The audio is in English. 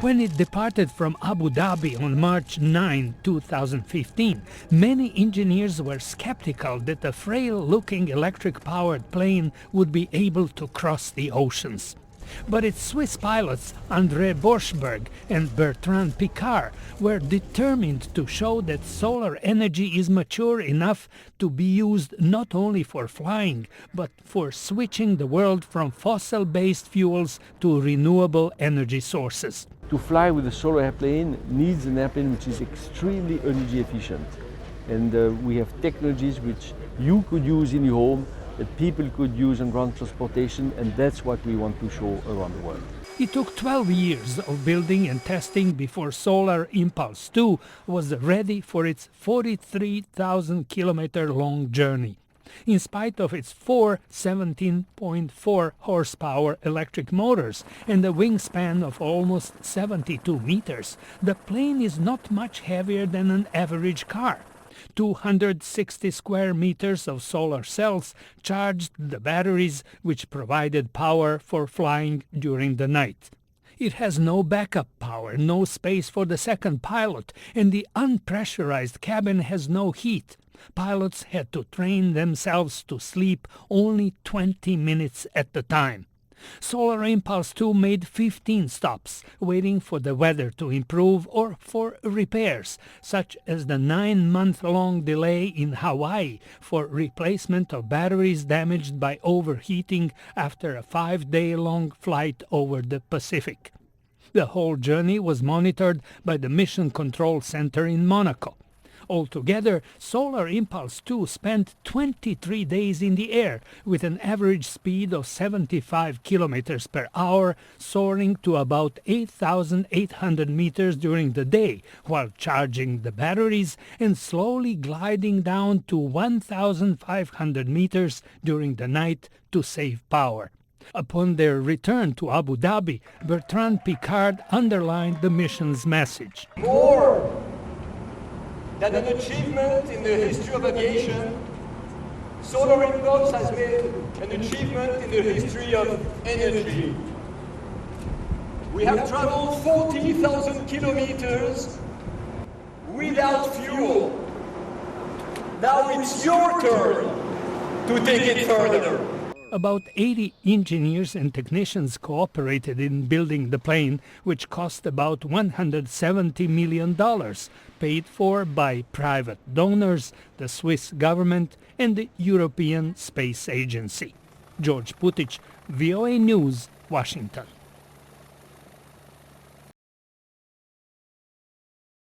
When it departed from Abu Dhabi on March 9, 2015, many engineers were skeptical that a frail-looking electric-powered plane would be able to cross the oceans. But its Swiss pilots André Borschberg and Bertrand Piccard were determined to show that solar energy is mature enough to be used not only for flying, but for switching the world from fossil-based fuels to renewable energy sources. To fly with a solar airplane needs an airplane which is extremely energy efficient. And we have technologies which you could use in your home, that people could use on ground transportation, and that's what we want to show around the world. It took 12 years of building and testing before Solar Impulse 2 was ready for its 43,000-kilometer long journey. In spite of its four 17.4 horsepower electric motors and a wingspan of almost 72 meters, the plane is not much heavier than an average car. 260 square meters of solar cells charged the batteries which provided power for flying during the night. It has no backup power, no space for the second pilot, and the unpressurized cabin has no heat. Pilots had to train themselves to sleep only 20 minutes at a time. Solar Impulse 2 made 15 stops, waiting for the weather to improve or for repairs, such as the 9-month-long delay in Hawaii for replacement of batteries damaged by overheating after a 5-day-long flight over the Pacific. The whole journey was monitored by the Mission Control Center in Monaco. Altogether, Solar Impulse 2 spent 23 days in the air with an average speed of 75 kilometers per hour, soaring to about 8,800 meters during the day while charging the batteries, and slowly gliding down to 1,500 meters during the night to save power. Upon their return to Abu Dhabi, Bertrand Piccard underlined the mission's message. More than an achievement in the history of aviation, Solar Impulse has made an achievement in the history of energy. We have traveled 40,000 kilometers without fuel. Now it's your turn to take it further. About 80 engineers and technicians cooperated in building the plane, which cost about $170 million, paid for by private donors, the Swiss government, and the European Space Agency. George Putic, VOA News, Washington.